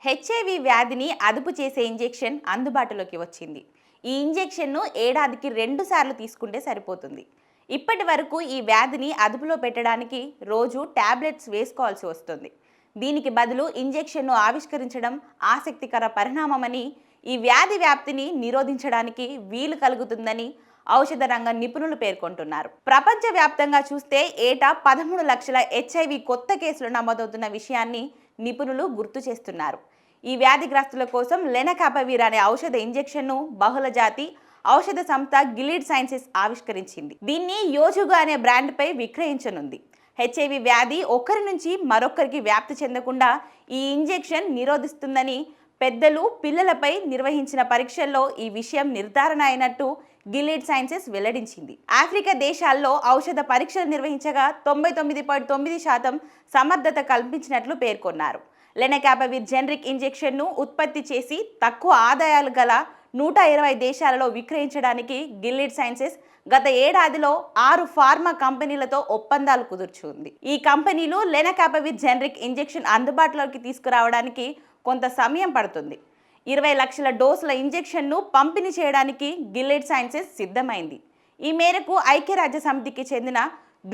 HIV వ్యాధిని అదుపు చేసే ఇంజెక్షన్ అందుబాటులోకి వచ్చింది. ఈ ఇంజెక్షన్ను ఏడాదికి 2 సార్లు తీసుకుంటే సరిపోతుంది. ఇప్పటి వరకు ఈ వ్యాధిని అదుపులో పెట్టడానికి రోజు టాబ్లెట్స్ వేసుకోవాల్సి వస్తుంది. దీనికి బదులు ఇంజెక్షన్ను ఆవిష్కరించడం ఆసక్తికర పరిణామమని, ఈ వ్యాధి వ్యాప్తిని నిరోధించడానికి వీలు కలుగుతుందని ఔషధ రంగ నిపుణులు పేర్కొంటున్నారు. ప్రపంచవ్యాప్తంగా చూస్తే ఏటా 13 లక్షల హెచ్ఐవి కొత్త కేసులు నమోదవుతున్న విషయాన్ని నిపుణులు గుర్తు చేస్తున్నారు. ఈ వ్యాధిగ్రస్తుల కోసం లెనకాపవిర్ అనే ఔషధ ఇంజెక్షన్ను బహుళజాతి ఔషధ సంస్థ గిలీడ్ సైన్సెస్ ఆవిష్కరించింది. దీన్ని యోజుగా అనే బ్రాండ్పై విక్రయించనుంది. హెచ్ఐవి వ్యాధి ఒకరి నుంచి మరొకరికి వ్యాప్తి చెందకుండా ఈ ఇంజెక్షన్ నిరోధిస్తుందని పెద్దలు, పిల్లలపై నిర్వహించిన పరీక్షల్లో ఈ విషయం నిర్ధారణ అయినట్టు గిలీడ్ సైన్సెస్ వెల్లడించింది. ఆఫ్రికా దేశాల్లో ఔషధ పరీక్షలు నిర్వహించగా 99.9% సమర్థత కల్పించినట్లు పేర్కొన్నారు. లెనకాపవిర్ జెనరిక్ ఇంజెక్షన్ను ఉత్పత్తి చేసి తక్కువ ఆదాయాలు గల 120 దేశాలలో విక్రయించడానికి గిలీడ్ సైన్సెస్ గత ఏడాదిలో 6 ఫార్మా కంపెనీలతో ఒప్పందాలు కుదుర్చుకుంది. ఈ కంపెనీలు లెనకాపవిర్ జెనరిక్ ఇంజెక్షన్ అందుబాటులోకి తీసుకురావడానికి కొంత సమయం పడుతుంది. 20 లక్షల డోసుల ఇంజెక్షన్ను పంపిణీ చేయడానికి గిలీడ్ సైన్సెస్ సిద్ధమైంది. ఈ మేరకు ఐక్యరాజ్య సమితికి చెందిన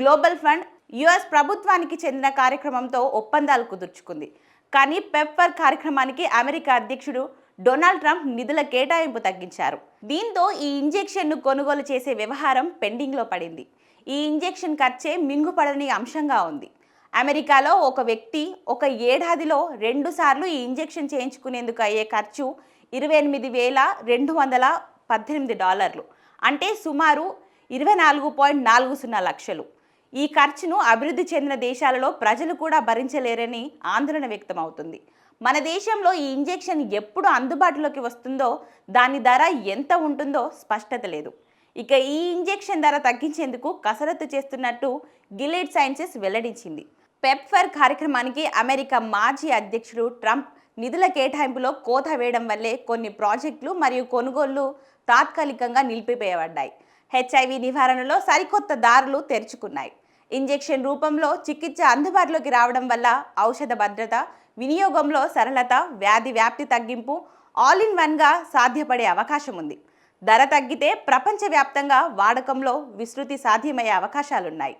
గ్లోబల్ ఫండ్ యుఎస్ ప్రభుత్వానికి చెందిన కార్యక్రమంతో ఒప్పందాలు కుదుర్చుకుంది. కానీ పెప్ఫర్ కార్యక్రమానికి అమెరికా అధ్యక్షుడు డొనాల్డ్ ట్రంప్ నిధుల కేటాయింపు తగ్గించారు. దీంతో ఈ ఇంజెక్షన్ను కొనుగోలు చేసే వ్యవహారం పెండింగ్లో పడింది. ఈ ఇంజెక్షన్ ఖర్చే మింగుపడని అంశంగా ఉంది. అమెరికాలో ఒక వ్యక్తి ఒక ఏడాదిలో 2 సార్లు ఈ ఇంజెక్షన్ చేయించుకునేందుకు అయ్యే ఖర్చు $28,418, అంటే సుమారు 24.40 లక్షలు. ఈ ఖర్చును అభివృద్ధి చెందిన దేశాలలో ప్రజలు కూడా భరించలేరని ఆందోళన వ్యక్తమవుతుంది. మన దేశంలో ఈ ఇంజెక్షన్ ఎప్పుడు అందుబాటులోకి వస్తుందో, దాని ధర ఎంత ఉంటుందో స్పష్టత లేదు. ఇక ఈ ఇంజెక్షన్ ధర తగ్గించేందుకు కసరత్తు చేస్తున్నట్టు గిలీడ్ సైన్సెస్ వెల్లడించింది. పెప్ఫర్ కార్యక్రమానికి అమెరికా మాజీ అధ్యక్షుడు ట్రంప్ నిధుల కేటాయింపులో కోత వేయడం వల్లే కొన్ని ప్రాజెక్టులు మరియు కొనుగోళ్లు తాత్కాలికంగా నిలిపివేయబడ్డాయి. హెచ్ఐవి నివారణలో సరికొత్త దారులు తెరుచుకున్నాయి. ఇంజెక్షన్ రూపంలో చికిత్స అందుబాటులోకి రావడం వల్ల ఔషధ భద్రత, వినియోగంలో సరళత, వ్యాధి వ్యాప్తి తగ్గింపు ఆల్ ఇన్ వన్గా సాధ్యపడే అవకాశం ఉంది. ధర తగ్గితే ప్రపంచవ్యాప్తంగా వాడకంలో విస్తృతి సాధ్యమయ్యే అవకాశాలున్నాయి.